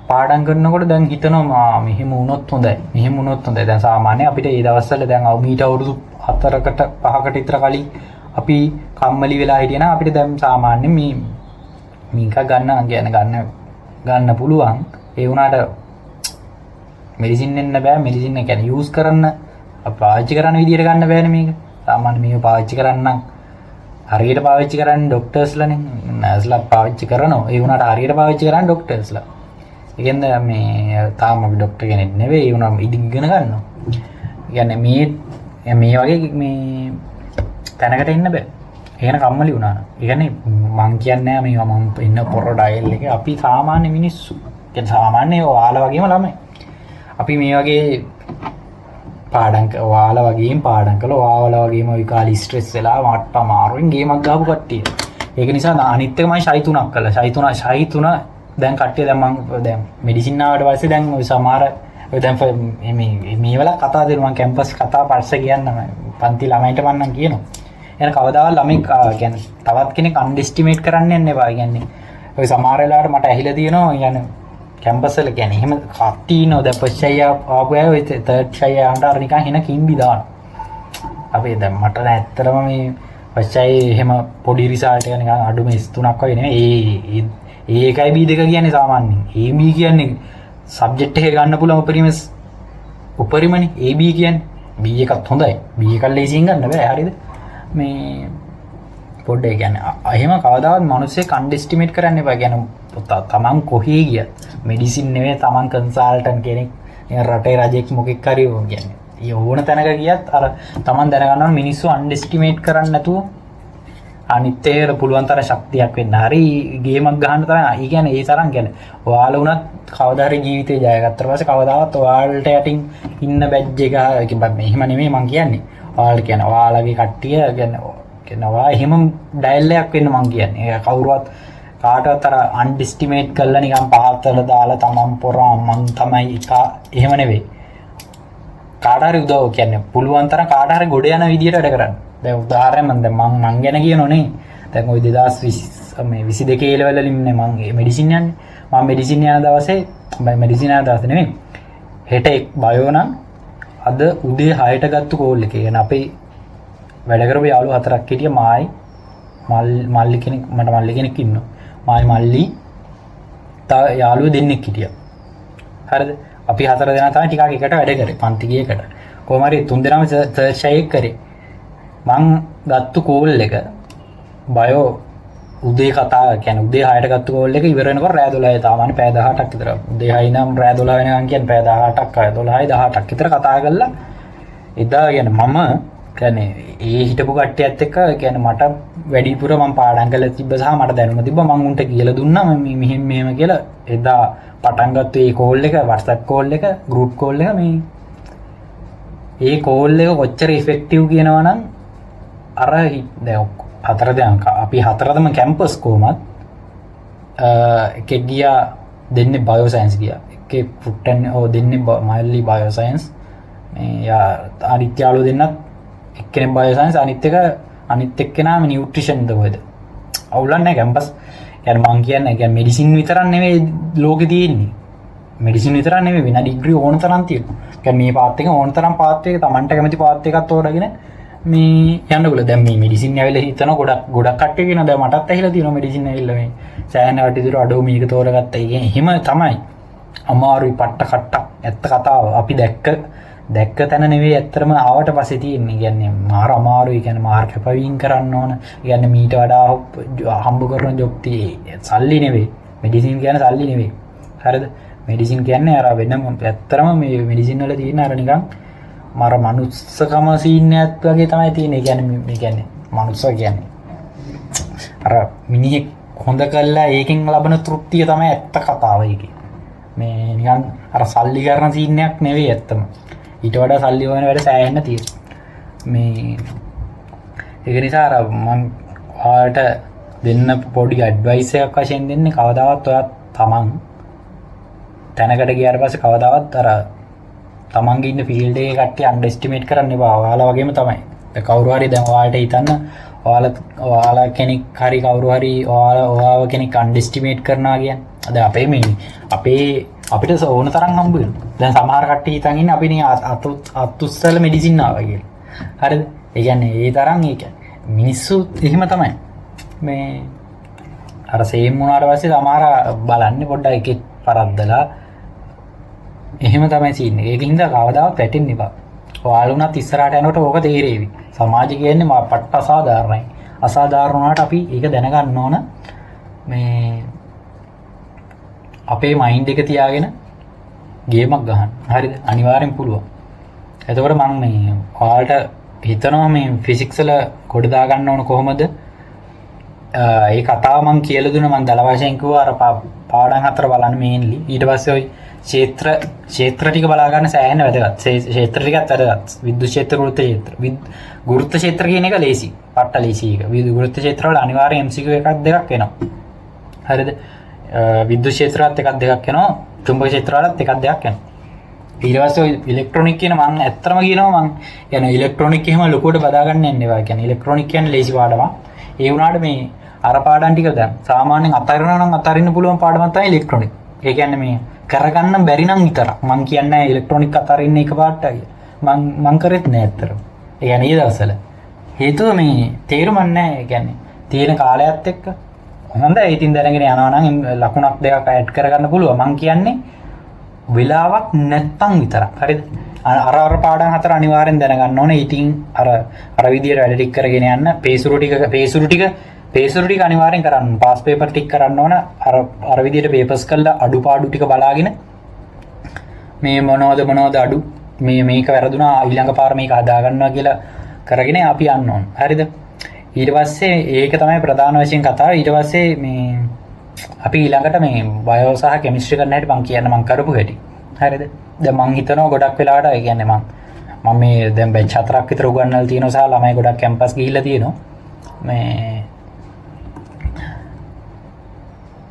පාඩම් කරනකොට දැන් හිතනවා මෙහෙම වුණොත් හොඳයි. මෙහෙම වුණොත් හොඳයි. දැන් සාමාන්‍යයෙන් අපිට ඒ දවස්වල දැන් මීට අවුරුදු 4කට 5කට විතර කලින් අපි කම්මැලි වෙලා හිටියනම් අපිට දැන් සාමාන්‍යයෙන් මේක ගන්න පුළුවන්. ඒ වුණාට මෙඩිසින් එන්න බෑ. මෙඩිසින් එක කියන්නේ යූස් කරන්න පාවිච්චි කරන විදියට ගන්න බෑනේ මේක. සාමාන්‍ය මේක පාවිච්චි කරන්න හරියට පාවිච්චි කරන්නේ ડોක්ටර්ස්ලානේ. නර්ස්ලා පාවිච්චි කරනවා. ඒ වුණාට හරියට පාවිච්චි කරන්නේ ડોක්ටර්ස්ලා. ඒ කියන්නේ මේ තාම අපි ડોක්ටර් කෙනෙක් නෙවෙයි. ඒ වුණාම ඉගෙන ගන්නවා. ඒ කියන්නේ මේ වගේ මේ තැනකට එන්න බෑ. එහෙන කම්මැලි වුණා නම්. ඒ කියන්නේ මං කියන්නේ නෑ මේවා මම ඉන්න පොර ඩයල් එකේ අපි සාමාන්‍ය මිනිස්සු. කියන්නේ සාමාන්‍ය ඔයාලා වගේම ළමයි. අපි මේ වගේ ඔයාලා වගේම පාඩම් කළා. ඔයාලා වගේම ওই කාලේ ස්ට්‍රෙස් වෙලා මට අමාරුවෙන් ගේමක් ගහපු කට්ටිය. ඒක නිසා අනිත් එක මම ෂයි 3ක් කළා. ෂයි 3 දැන් කට්ටිය දැන් මෙඩිසින් ආවට පස්සේ දැන් ওই සමහර ඔය දැන් මේ වල කතා දෙනවා මම කැම්පස් කතා පස්සේ කියන්නම් පන්ති ළමයින්ට මන්නම් කියනවා. එහෙනම් කවදාවත් ළමයි කියන්නේ තවත් කෙනෙක් අන්ඩෙස්ටිමේට් කරන්න යන්න එපා. කියන්නේ ඔය සමහර වෙලාවට මට ඇහිලා තියෙනවා කියන්නේ කැම්පස් වල කියන්නේ එහෙම කට්ටිය ඉන්නවා. දැන් ෆස්ට් ෂයි ආපු අය ඔය තර්ඩ් ෂයි ආවට අර නිකන් එන කිම්බි දානවා. අපි දැන් මට ඇත්තටම මේ ෆස්ට් ෂයි එහෙම පොඩි රිසල්ට් එක නිකන් අඩුම S3ක් වගේ නෙමෙයි. ඒකයි B2 කියන්නේ සාමාන්‍යයෙන්. AB කියන්නේ සබ්ජෙක්ට් එකේ ගන්න පුළුවන් උපරිමනේ. AB කියන්නේ B එකත් හොඳයි. B එකක් ලේසියෙන් ගන්න බෑ. හරිද? මේ පොඩ්ඩේ කියන්නේ එහෙම කවදාවත් මිනිස්සෙක් අන්ඩෙස්ටිමේට් කරන්න එපා. කියන්නේ තමන් කොහේ ගියත් මෙඩිසින් නෙවෙයි තමන් කන්සල්ටන්ට් කෙනෙක් රටේ රජෙක් මොකෙක් හරි කියන්නේ. ඒ ඕන තැනක ගියත් අර තමන් දැනගන්නවා මිනිස්සු අන්ඩෙස්ටිමේට් කරන්නේ නැතුව අනිත් ඒකට පුළුවන් තරම් ශක්තියක් වෙන්න. හරි ගේමක් ගහන්න තමයි. ඒ කියන්නේ ඒ තරම් කියන්නේ ඔයාලා උනත් කවදා හරි ජීවිතේ ජය ගත්තා පස්සේ කවදාවත් ඔයාලට යටින් ඉන්න බැජ් එක මෙහෙම නෙමෙයි මං කියන්නේ. ඔයාලා කියන්නේ ඔයාලගේ කට්ටිය කියන්නේ ඔයා එහෙම ඩයල් එකක් වෙන්න මං කියන්නේ. ඒක කවුරුවත් කාටවත් අර අන්ඩෙස්ටිමේට් කරලා නිකන් පහතට දාලා තමන් පොරා මං තමයි එක එහෙම නෙවෙයි. කාට හරි උදව් කියන්නේ පුළුවන් තරම් කාට හරි ගොඩ යන විදියට වැඩ කරන්න. දැන් උදාහරණයක් මම ගැන කියනෝනේ. දැන් ওই 2022 ලෙවල් වලින් මම මෙඩිසින් යන්නේ. මම මෙඩිසින් යන දවසේ මෙඩිසින් යන දවසේ නෙමෙයි. හෙට බයෝ නම් අද උදේ 6ට ගත්ත කෝල් එකේ. يعني අපේ වැඩ කරපු යාළුවෝ හතරක් හිටිය මායි මල්ලි කෙනෙක් මල්ලි කෙනෙක් ඉන්නවා. මායි මල්ලි තව යාළුවෝ දෙන්නෙක් හිටියා. හරිද? අපි හතර දෙනා තමයි ටිකක් එකට වැඩ කරේ පන්ති ගියකට. කොහොම හරි තුන් දෙනාම තර්ඩ් ෂයි එක කරේ. මං ගත්තු කෝල් එක බයෝ උදේ කතා කියන්නේ උදේ 6ට ගත්තු කෝල් එක ඉවර වෙනකොට රෑ 12යි තාමානේ පැය 18ක් විතර. උදේ 6 ඉඳන් රෑ 12 වෙනකන් කියන්නේ පැය 18ක් 12යි 18ක් විතර කතා කරලා එදා කියන්නේ මම කියන්නේ ඒ හිටපු කට්ටියත් එක්ක කියන්නේ මට වැඩිපුර මම පාඩම් කරලා තිබ්බ සහ මට දැනුම තිබ්බ මම උන්ට කියලා දුන්නා මෙහෙම මෙහෙම කියලා. එදා පටන් ගත්ත ඒ කෝල් එක WhatsApp කෝල් එක group කෝල් එක මේ ඒ කෝල් එක කොච්චර ඉෆෙක්ටිව් කියනවා නම් අර දැන් හතර දැන් අපි හතරදම කැම්පස් කොහමත් එකෙක් ගියා දෙන්නේ බයෝ සයන්ස් ගියා. එකේ ෆුට් ඇන් දෙන්නේ මයිල්ලි බයෝ සයන්ස්. මේ යා ආදිත්‍යලෝ දෙන්නත් එක්කෙනෙක් බයෝ සයන්ස් අනිත් එක්කෙනාම නියුට්‍රිෂන් දවද. අවුලක් නැහැ කැම්පස්. يعني මං කියන්නේ මෙඩිසින් විතරක් නෙවෙයි ලෝකේ තියෙන්නේ. මෙඩිසින් විතරක් නෙවෙයි වෙන ඩිග්‍රී ඕන තරම් තියෙනවා. කියන්නේ මේ පාත් එක ඕන තරම් පාත් එක Tamanට කැමති පාත් එකක් තෝරගෙන මේ යන්න බුල දැන් මේ මෙඩිසින් ඇවිල්ලා හිතන ගොඩක් කට්ටිය කියනවා දැන් මටත් ඇහිලා තියෙනවා මෙඩිසින් ඇවිල්ලා මේ සෑහෙන වටිදුර අඩෝ මේක තෝරගත්තා. ඒ එහෙම තමයි අමාරුයි පට්ට කට්ටක් ඇත්ත කතාව. අපි දැක්ක තැන නෙවෙයි ඇත්තටම ආවට පස්සේ තියෙන්නේ. කියන්නේ මාර අමාරුයි. කියන්නේ මාර කැපවීම කරන්න ඕන. කියන්නේ මීට වඩා හම්බ කරන ජොබ් සල්ලි නෙවෙයි. මෙඩිසින් කියන්නේ සල්ලි නෙවෙයි. හරිද? මෙඩිසින් කියන්නේ අර වෙනම ඇත්තටම මේ මෙඩිසින් වල තියෙන අර නිකන් මාර මනුස්සකම සීන් එකක් වගේ තමයි තියෙන්නේ. කියන්නේ මේ කියන්නේ මනුස්සය කියන්නේ අර මිනිහෙක් හොඳ කළා ඒකෙන් ලබන තෘප්තිය තමයි ඇත්ත කතාව ඒකේ. මේ නිකන් අර සල්ලි කරන සීන් එකක් නෙවෙයි ඇත්තම. ඊට වඩා සල්ලි හොයන වැඩ සෑහෙන්න තියෙනවා. මේ ඒක නිසා අර මම ඔයාලට දෙන්න පොඩි ඇඩ්වයිස් එකක් වශයෙන් දෙන්නේ කවදාවත් ඔයා තමන් තැනකට ගියාට පස්සේ කවදාවත් අර තමන්ගේ ඉන්න ෆීල්ඩ් එකේ කට්ටිය අන්ඩර්ස්ටිමේට් කරන්න එපා. ඔයාලා වගේම තමයි. දැන් කවුරු හරි දැන් ඔයාලට හිතන්න ඔයාලා කෙනෙක් හරි කවුරු හරි ඔයාව කෙනෙක් අන්ඩර්ස්ටිමේට් කරනවා කියන්නේ. දැන් අපිට ඕන තරම් හම්බ වෙනවා. දැන් සමහර කට්ටිය හිතන් ඉන්නේ අපි නේ අතුස්සල මෙඩිසින් ආවා කියලා. හරිද? ඒ කියන්නේ ඒ තරම් ඒ කියන්නේ මිනිස්සු එහෙම තමයි. මේ අර සේම් වුණාට පස්සේ සමහර බලන්නේ පොඩ්ඩක් එකෙක් පරද්දලා එහෙම තමයි සීන් එක. ඒකින්ද කවදාවත් වැටෙන්න එපා. ඔයාලුණත් ඉස්සරහට යනකොට ඕක තේරෙවි. සමාජය කියන්නේ පට්ට අසාධාරණයි. අසාධාරණ වුණාට අපි ඒක දැනගන්න ඕන. මේ අපේ මයින්ඩ් එක තියාගෙන ගේමක් ගහන්න. හරිද? අනිවාර්යෙන් පුළුවන්. එතකොට මම මේ ඔයාලට හිතනවා මේ ෆිසික්ස් වල කොට දා ගන්න ඕන කොහොමද? ඒ කතාව මම කියලා දුන්නා. මම දල වශයෙන් කිව්වා අර පාඩම් හතර බලන්න මේන්ලි. ඊට පස්සේ ওই ක්ෂේත්‍ර ටික බලා ගන්න සෑහෙන වැදගත්. ක්ෂේත්‍ර ටිකත් වැදගත්. විද්‍යුත් ක්ෂේත්‍ර, ගුරුත්ව ක්ෂේත්‍ර. ගුරුත්ව ක්ෂේත්‍ර කියන එක ලේසි. පට්ට ලේසි එක. ගුරුත්ව ක්ෂේත්‍ර වල අනිවාර්යෙන් MCQ එකක් දෙකක් එනවා. හරිද? විද්‍යුත් ක්ෂේත්‍රات එකක් දෙකක් එනවා. චුම්බක ක්ෂේත්‍ර වලත් එකක් දෙකක් එනවා. ඊට පස්සේ ඔය ඉලෙක්ට්‍රොනික කියන මම ඇත්තම කියනවා මම කියන්නේ ඉලෙක්ට්‍රොනික එහෙම ලොකුවට බදා ගන්න යන්න එපා. කියන්නේ ඉලෙක්ට්‍රොනික කියන්නේ ලේසි පාඩමක්. ඒ වුණාට මේ අර පාඩම් ටික දැන් සාමාන්‍යයෙන් අතරිනවා නම් අතරින්න පුළුවන් පාඩමක් තමයි ඉලෙක්ට්‍රොනික. ඒ කියන්නේ මේ කරගන්න බැරි නම් විතරක්. මම කියන්නේ ඉලෙක්ට්‍රොනික අතරින්න එක පාඩට කියලා. මම කරෙත් නෑ ඇත්තටම. ඒ කියන්නේ ඒ දවස්වල. හේතුව මේ තේරුමක් නෑ. ඒ කියන්නේ තියෙන කාලයත් එක්ක හොඳයි. ඉතින් දැනගෙන යනවා නම් ලකුණක් දෙකක් ඇඩ් කරගන්න පුළුවන්. මම කියන්නේ වෙලාවක් නැත්තම් විතරක්. හරිද? අර පාඩම් හතර අනිවාර්යෙන් දැනගන්න ඕනේ. ඉතින් අර විදියට වැඩ ටික කරගෙන යන්න පේසුරු ටික අනිවාර්යෙන් කරන්න. පාස් පේපර් ටික කරන්න ඕන. අර විදියට පේපර්ස් කරලා අඩුපාඩු ටික බලාගෙන මේ මොනවද අඩු මේක වැරදුනා ඊළඟ පාර මේක හදා ගන්නවා කියලා කරගෙන අපි යන්න ඕන. හරිද? ඊට පස්සේ ඒක තමයි ප්‍රධාන වශයෙන් කතාව. ඊට පස්සේ මේ අපි ඊළඟට මේ බයෝ සහ කෙමිස්ට්‍රි කරන හැටි මම කියන්න මම කරපු හැටි. හරිද? දැන් මම හිතනවා ගොඩක් වෙලාවට ඒ කියන්නේ මම මේ දැන් බැච් 4ක් විතර උගන්වලා තියෙනවා සහ ළමයි ගොඩක් කැම්පස් ගිහිල්ලා තියෙනවා. මේ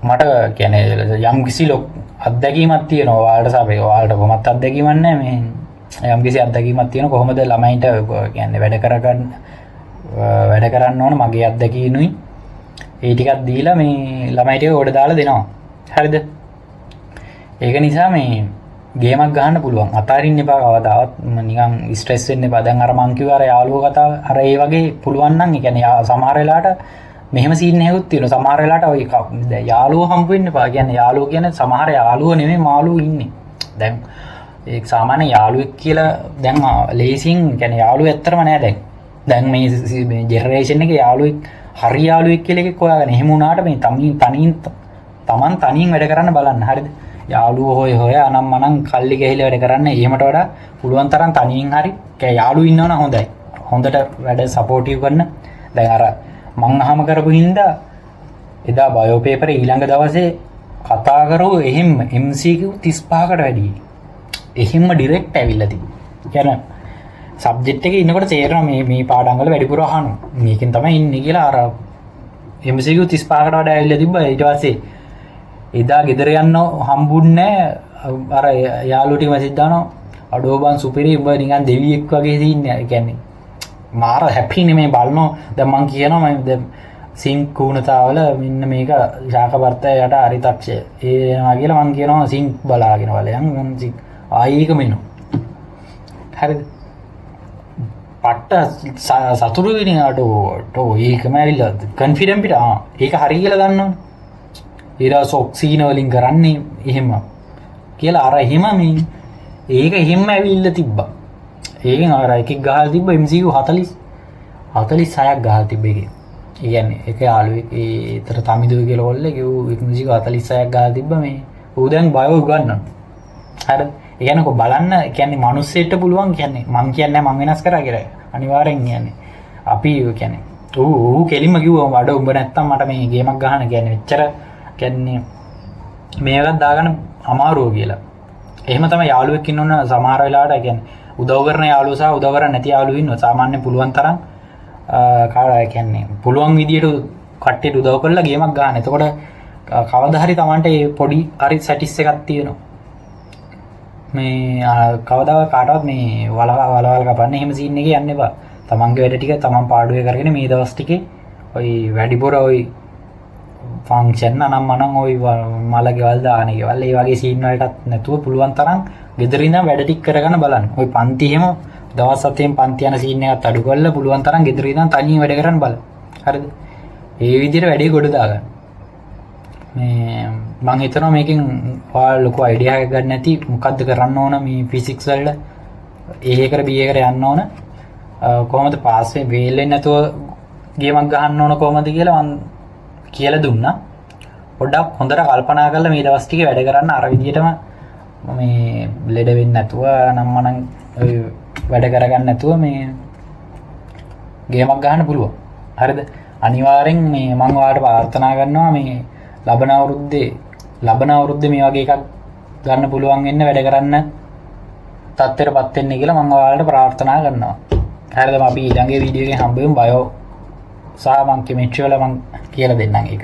මට කියන්නේ යම් කිසි අත්දැකීමක් තියෙනවා ඔයාලට සබේ. ඔයාලට කොහොමත් අත්දැකීමක් නැහැ. මේ යම් කිසි අත්දැකීමක් තියෙනවා කොහොමද ළමයින්ට කියන්නේ වැඩ කරන්න ඕන මගේ අත්දැකීනුයි. ඒ ටිකක් දීලා මේ ළමයි ටික උඩ දාලා දෙනවා. හරිද? ඒක නිසා මේ ගේමක් ගහන්න පුළුවන්. අතාරින්න එපා කවදාවත්. නිකන් ස්ට්‍රෙස් වෙන්න එපා. දැන් අර මං කිව්වා අර යාළුවෝ කතාව අර ඒ වගේ පුළුවන් නම් ඒ කියන්නේ සමහර වෙලාවට මෙහෙම සීන් එකකුත් තියෙනවා. සමහර වෙලාවට ඔය දැන් යාළුවෝ හම්බ වෙන්න එපා. කියන්නේ යාළුවෝ කියන්නේ සමහර යාළුවෝ නෙමෙයි මාළුවෝ ඉන්නේ. දැන් ඒ සාමාන්‍ය යාළුවෙක් කියලා දැන් ලේසින් කියන්නේ යාළුවෝ ඇත්තටම නෑ දැන්. දැන් මේ ජෙනරේෂන් එකේ යාළුවෙක් හරි යාළුවෙක් කියලා එකෙක් හොයාගන්න. එහෙම වුණාට මේ තමන් තනියෙන් වැඩ කරන්න බලන්න. හරිද? යාළුවෝ හොය අනම්මනම් කල්ලි ගහලා වැඩ කරන්න. එහෙමට වඩා පුළුවන් තරම් තනියෙන් හරි යාළුවෝ ඉන්නවනම් හොඳයි. හොඳට වැඩ සපෝටිව් කරන. දැන් අර මං අහම කරපු හින්දා එදා බයෝ පේපරේ ඊළඟ දවසේ කතා කරෝ එහෙම MCQ 35කට වැඩි. එහෙම ඩිරෙක්ට් ඇවිල්ලා තිබුණා. කියන්නේ සබ්ජෙක්ට් එකේ ඉන්නකොට තේරෙනවා මේ පාඩම් වල වැඩිපුර අහනවා. මේකෙන් තමයි ඉන්නේ කියලා අර MCQ 35කට වඩා ඇවිල්ලා තිබ්බා. ඊට පස්සේ එදා ගෙදර යන්න හම්බුන්නේ අර යාළුවෝ ටික මැසේජ් දානවා. අඩෝබන් සුපිරි උඹ නිකන් දෙවියෙක් වගේ ඉන්නේ. ඒ කියන්නේ මාර හැපි නේ මේ බලනවා. දැන් මං කියනවා මම දැන් සිංක් කූණතාවල මෙන්න මේක ශාකපර්තයට අරිතක්ෂය ඒනවා කියලා මං කියනවා සිංක් බලාගෙන වලයන් සිංක් ආයේක මෙනු හරිද පට්ට සතුරු වෙනට ඒකම ඇවිල්ලා කන්ෆිඩන්ට් පිට ඒක හරි කියලා දන්නවනේ ඊට ඔක්සිජන් වලින් කරන්නේ එහෙම කියලා අර එහෙම මේ ඒක එහෙම ඇවිල්ලා තිබ්බා ඒකෙන් අර එකෙක් ගහලා තිබ්බා MCU 46ක් ගහලා තිබ්බ එකේ ඒ කියන්නේ එක යාළුවෙක් ඒතර තමිදුව කියලා ඔල්ලේ කිව්ව MCU 46ක් ගහලා තිබ්බා මේ ඌ දැන් බයෝ උගන්වනවා හරිද ඒ කියන්නේ කො බලන්න කියන්නේ මිනිස්සෙට පුළුවන් කියන්නේ මං කියන්නේ මං වෙනස් කරා කියලා අනිවාර්යෙන් කියන්නේ අපි කියන්නේ ඌ කෙලින්ම කිව්වා වඩ උඹ නැත්තම් මට මේ ගේමක් ගහන්න කියන්නේ එච්චර කියන්නේ මේකත් දාගන්න අමාරුව කියලා එහෙම තමයි යාළුවෙක් ඉන්න ඕන සමහර වෙලාවට කියන්නේ උදව් කරන යාළුවෝ සහ උදව් කරන්නේ නැති යාළුවෝ ඉන්නවා සාමාන්‍යයෙන් පුළුවන් තරම් කාලා කියන්නේ පුළුවන් විදියට කට්ටියට උදව් කරලා ගේමක් ගන්න. එතකොට කවදා හරි Tamanට මේ පොඩි හරි සැටිස් එකක් තියෙනවා. මේ කවදා කාටවත් මේ වලවල් කපන්න එහෙම සීන් එකේ යන්න එපා. Tamanගේ වැඩ ටික Taman පාඩුවේ කරගෙන මේ දවස් ටිකේ ওই වැඩිපුර ওই ෆන්ක්ෂන් අනම් මනම් ওই මල ගෙවල් දාන ගෙවල් ඒ වගේ සීන් වලටත් නැතුව පුළුවන් තරම් ගෙදර ඉඳන් වැඩ ටික කරගෙන බලන්න. ওই පන්ති එහෙම දවස් 7න් පන්ති යන සීන් එකත් අඩු කරලා පුළුවන් තරම් ගෙදර ඉඳන් තනියම වැඩ කරන්න බලන්න. හරිද? ඒ විදිහට වැඩේ ගොඩ දාගන්න. මේ මම හිතනවා මේකෙන් ඔයාලා ලොකු අයිඩියා එකක් ගන්න නැති මොකද්ද කරන්න ඕන මේ ෆිසික්ස් වල A එකට B එකට යන්න ඕන කොහොමද පාස් වෙන්නේ නැතුව ගේමක් ගහන්න ඕන කොහොමද කියලා මම කියලා දුන්නා. පොඩ්ඩක් හොඳට කල්පනා කරලා මේ දවස් ටිකේ වැඩ කරන්න අර විදිහටම මේ ලෙඩ වෙන්නේ නැතුව නම් මනම් වැඩ කරගන්න නැතුව මේ ගේමක් ගහන්න පුළුවන්. හරිද? අනිවාර්යෙන් මේ මම ඔයාලට ප්‍රාර්ථනා කරනවා මේ ලබන අවුරුද්දේ මේ වගේ එකක් ගන්න පුළුවන් වෙන්න වැඩ කරන්න තත්ත්වයටපත් වෙන්න කියලා මම ඔයාලට ප්‍රාර්ථනා කරනවා. හරිද? අපි ඊළඟ වීඩියෝ එකෙන් හම්බෙමු බයෝ සහ මම කෙමිස්ට්‍රි වල මම කියලා දෙන්නම් ඒක.